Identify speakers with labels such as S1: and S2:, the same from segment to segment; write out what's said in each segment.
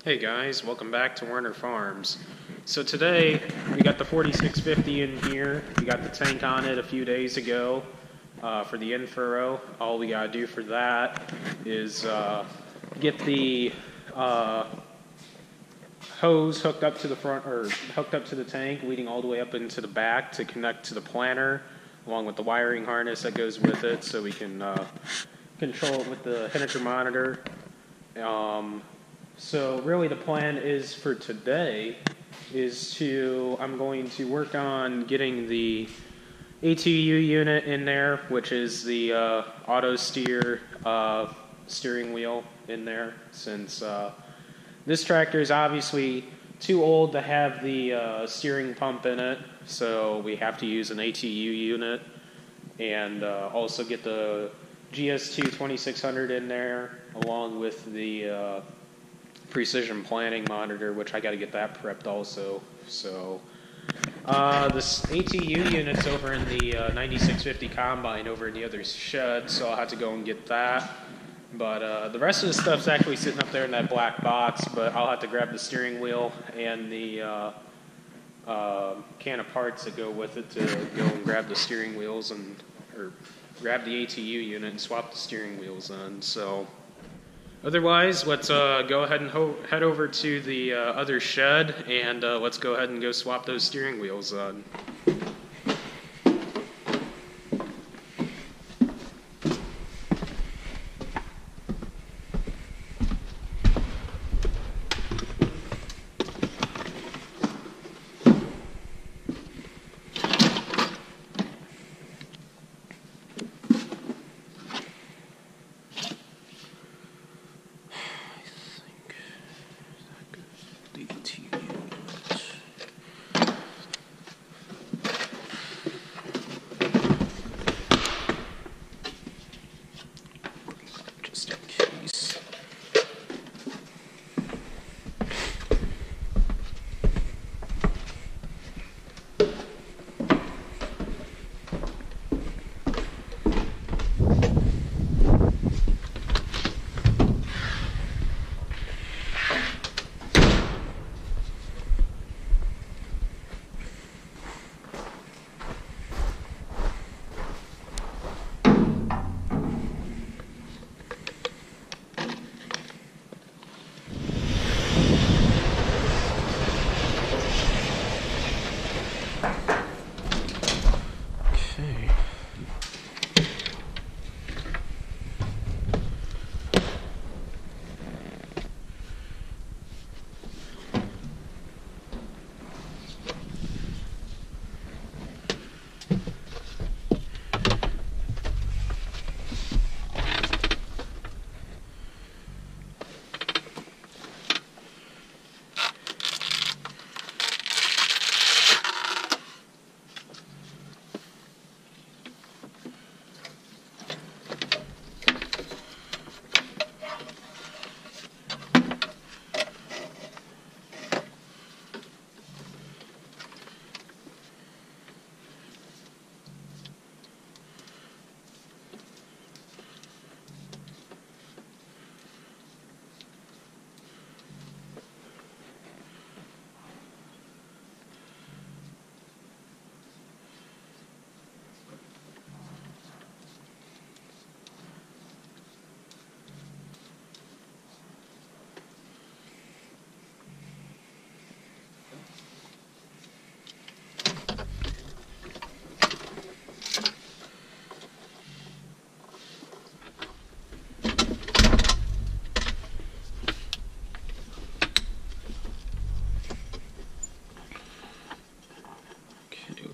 S1: Hey guys, welcome back to Werner Farms. So today we got the 4650 in here. We got the tank on it a few days ago for the in-furrow. All we gotta do for that is get the hose hooked up to the front, or hooked up to the tank, leading all the way up into the back to connect to the planter, along with the wiring harness that goes with it, so we can control it with the temperature monitor. So really the plan is for today is I'm going to work on getting the ATU unit in there, which is the auto steer steering wheel in there, since this tractor is obviously too old to have the steering pump in it, so we have to use an ATU unit, and also get the GS2 2600 in there, along with the precision planting monitor, which I got to get that prepped also. So this ATU unit's over in the 9650 combine over in the other shed, so I'll have to go and get that. But the rest of the stuff's actually sitting up there in that black box, but I'll have to grab the steering wheel and the can of parts that go with it to go and grab the steering wheels or grab the ATU unit and swap the steering wheels on. So otherwise, let's go ahead and head over to the other shed, and let's go ahead and go swap those steering wheels on.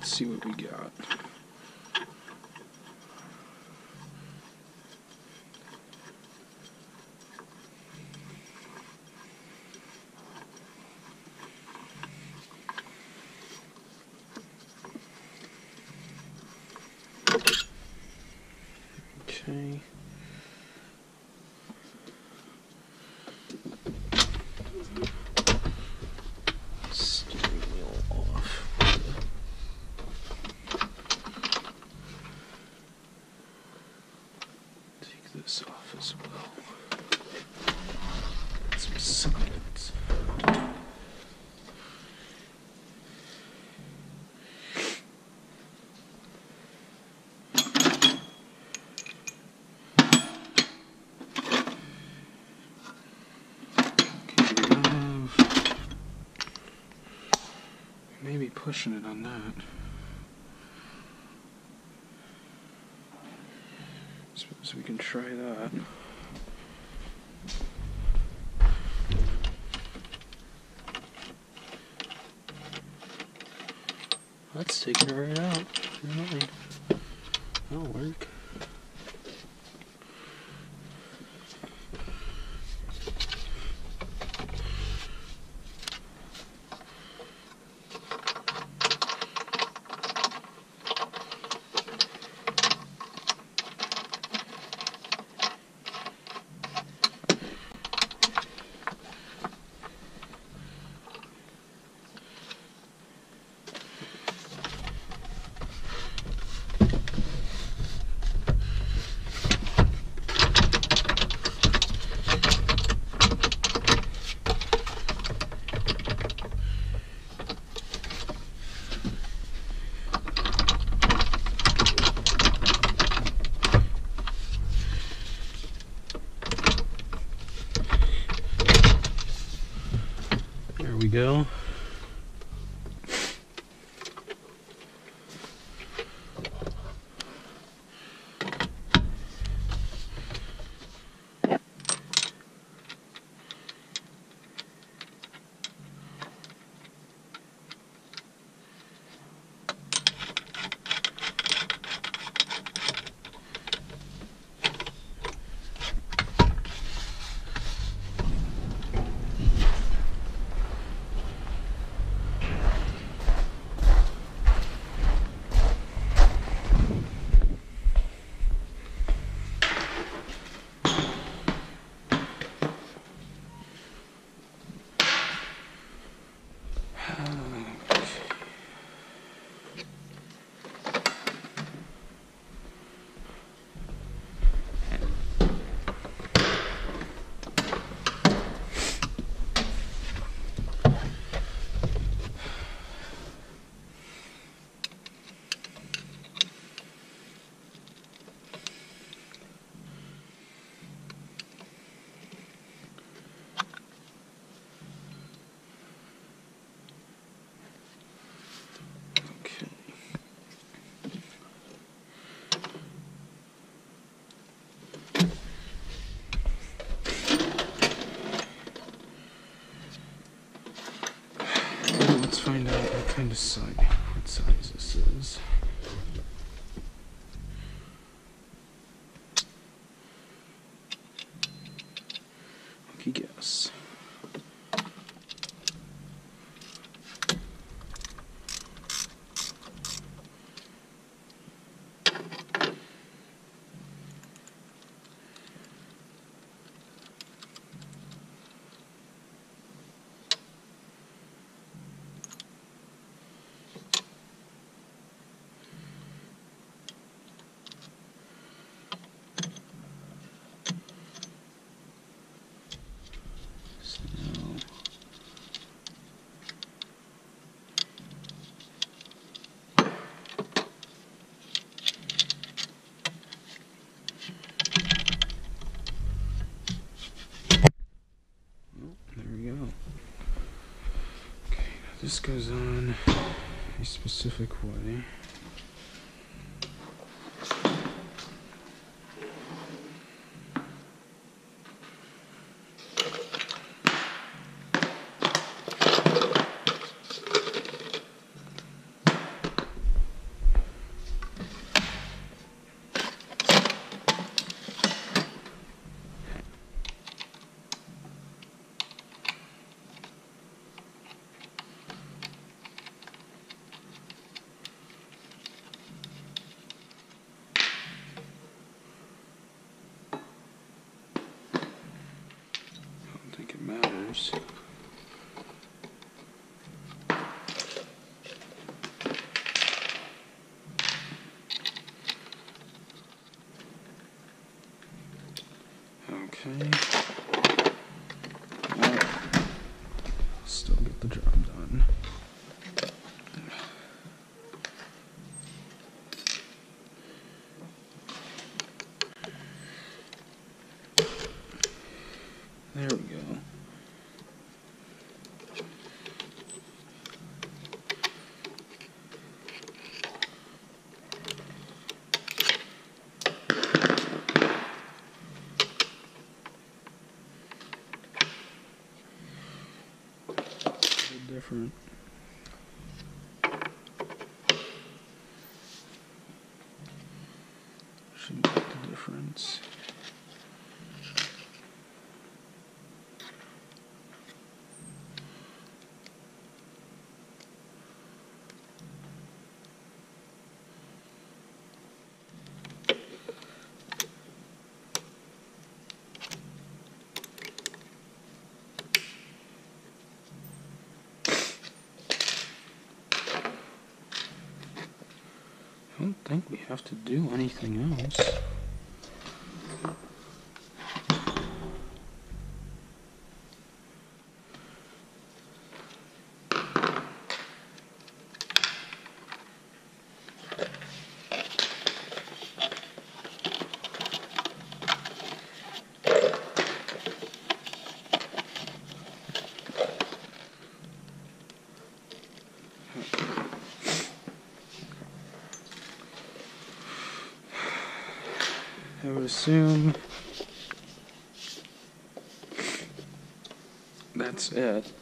S2: See what we got. Okay. Steering wheel off. maybe pushing it on that. So we can try that. That's taking it right out. Never mind. That'll work. There we go. Let's find out what kind of size, what size this is. Lucky guess. This goes on a specific way. Matters. Okay. Still get the job done. There we go. different. Should make the difference. I don't think we have to do anything else. I would assume that's it.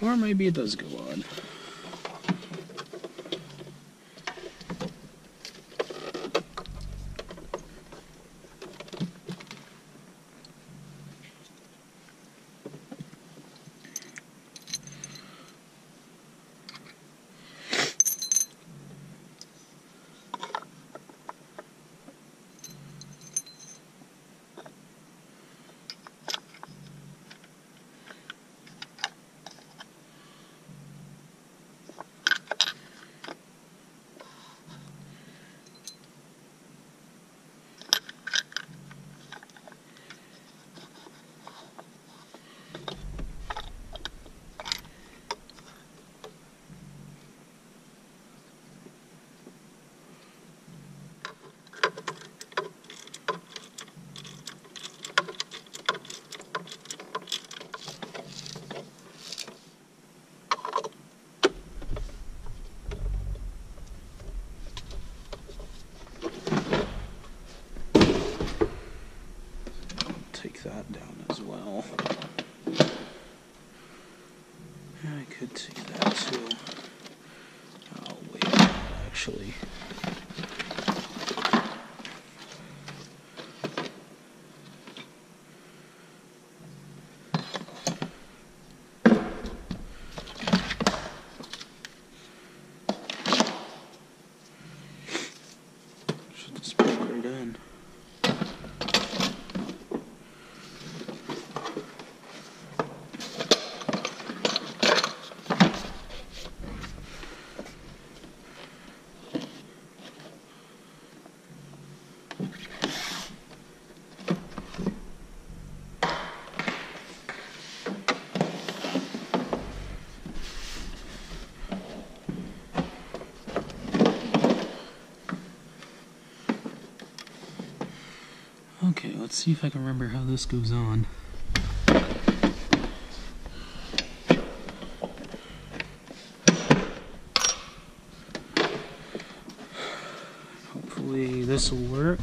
S2: Or maybe it does go on. Take that down as well. I could take that too. Oh wait, actually. Should just put it right in. Okay, let's see if I can remember how this goes on. Hopefully this will work.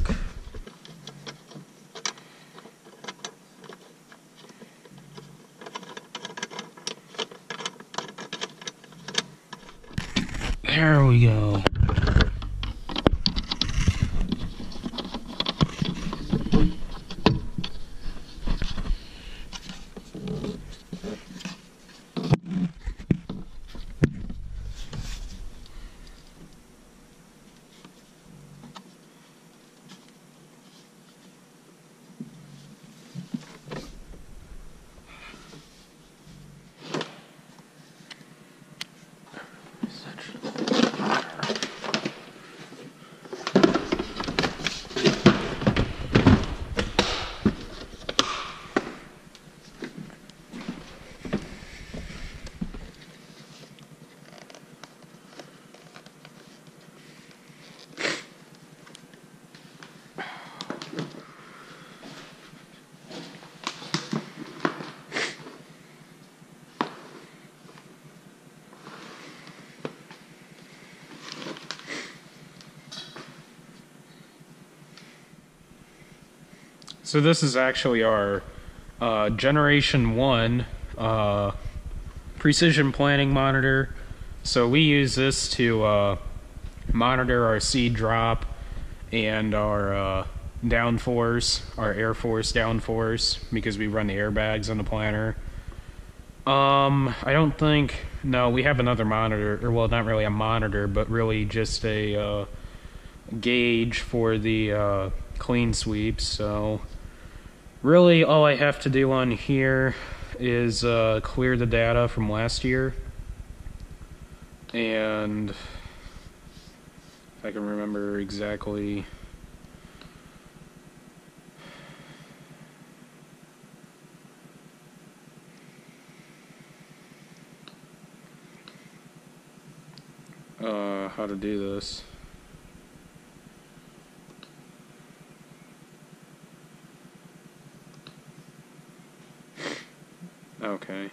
S2: There we go.
S1: So this is actually our Generation 1 precision planting monitor. So we use this to monitor our seed drop and our downforce, our air force downforce, because we run the airbags on the planter. I don't think, no, we have another monitor, or well, not really a monitor, but really just a gauge for the clean sweeps. So really all I have to do on here is clear the data from last year, and if I can remember exactly, how to do this. Okay.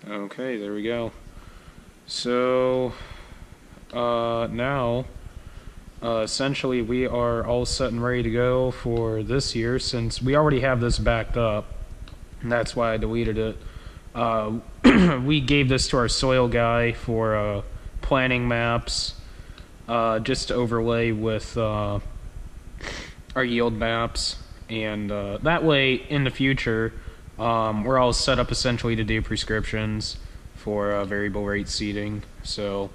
S1: Okay, there we go. So now essentially we are all set and ready to go for this year, since we already have this backed up, and that's why I deleted it. We gave this to our soil guy for planning maps, just to overlay with our yield maps, and that way in the future we're all set up essentially to do prescriptions for variable rate seeding. So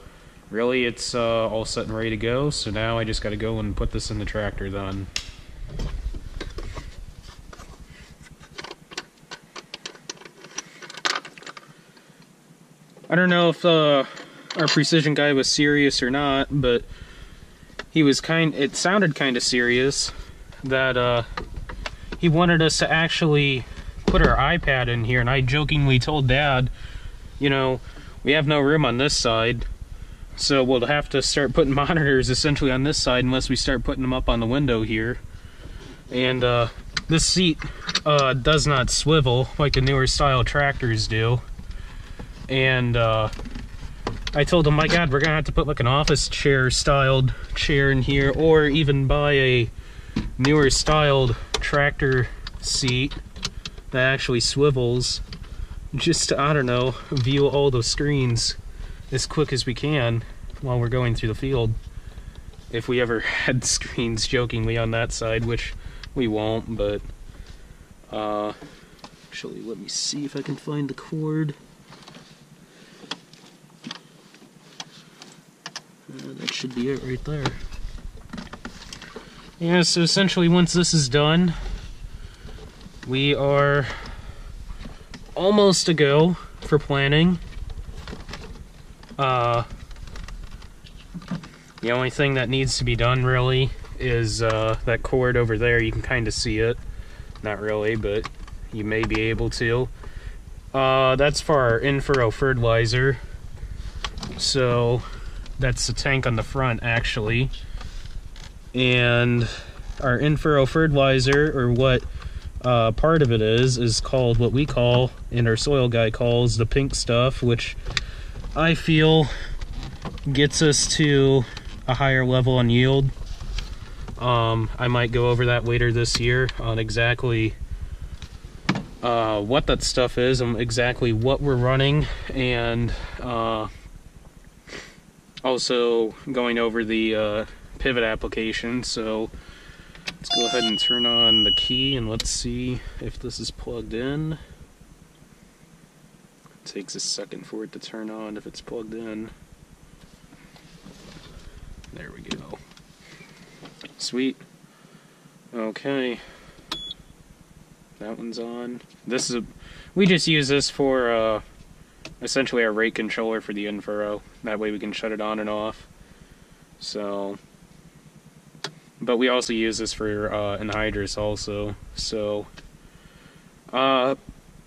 S1: really it's all set and ready to go, so now I just got to go and put this in the tractor then. I don't know if our precision guy was serious or not, but he was it sounded kind of serious that he wanted us to actually put our iPad in here, and I jokingly told Dad, you know, we have no room on this side, so we'll have to start putting monitors essentially on this side unless we start putting them up on the window here. And this seat does not swivel like the newer style tractors do. And I told him, my God, we're gonna have to put like an office chair styled chair in here, or even buy a newer styled tractor seat that actually swivels, just to, I don't know, view all those screens as quick as we can while we're going through the field. If we ever had screens jokingly on that side, which we won't, but actually let me see if I can find the cord. That should be it right there. Yeah, so essentially once this is done, we are almost to go for planting. The only thing that needs to be done really is that cord over there. You can kind of see it. Not really, but you may be able to. That's for our in-furrow fertilizer. So that's the tank on the front, actually. And our in-furrow fertilizer, or what part of it is called, what we call, and our soil guy calls, the pink stuff, which I feel gets us to a higher level on yield. I might go over that later this year on exactly what that stuff is and exactly what we're running, and also going over the pivot application. So let's go ahead and turn on the key and let's see if this is plugged in. It takes a second for it to turn on if it's plugged in. There we go. Sweet. Okay. That one's on. This is we just use this for essentially our rate controller for the in-furrow. That way we can shut it on and off. So, but we also use this for anhydrous also. So,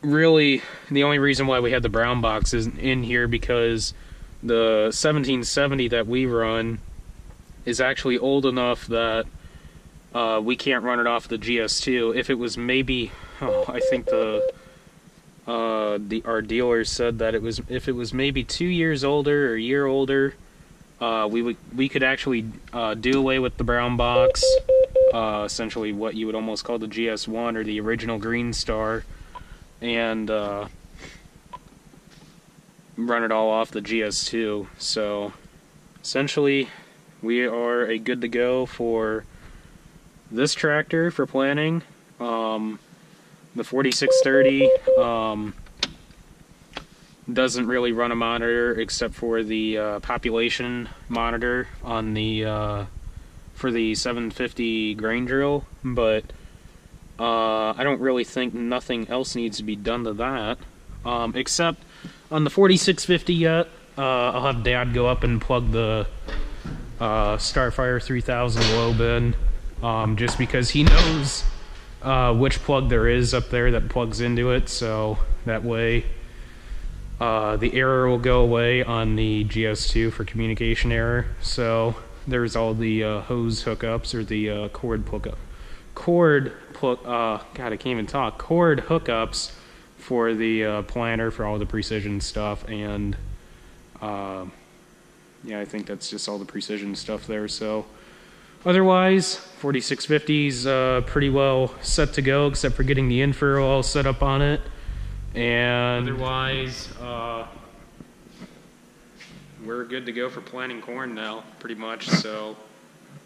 S1: really, the only reason why we have the brown box is in here because the 1770 that we run is actually old enough that we can't run it off the GS2. If it was maybe, I think our dealer said that if it was maybe 2 years older or a year older, we could actually do away with the brown box, essentially what you would almost call the GS1 or the original Green Star, and run it all off the GS2. So essentially we are good to go for this tractor for planting. The 4630 doesn't really run a monitor except for the population monitor on the for the 750 grain drill, but I don't really think nothing else needs to be done to that, except on the 4650 yet. I'll have Dad go up and plug the Starfire 3000 low bin, just because he knows which plug there is up there that plugs into it, so that way the error will go away on the GS2 for communication error. So there's all the hose hookups, or the cord hookups for the planter for all the precision stuff, and yeah, I think that's just all the precision stuff there. So otherwise, 4650's pretty well set to go, except for getting the info all set up on it. And otherwise, we're good to go for planting corn now, pretty much. So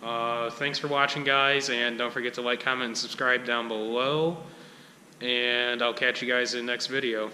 S1: thanks for watching, guys, and don't forget to like, comment, and subscribe down below. And I'll catch you guys in the next video.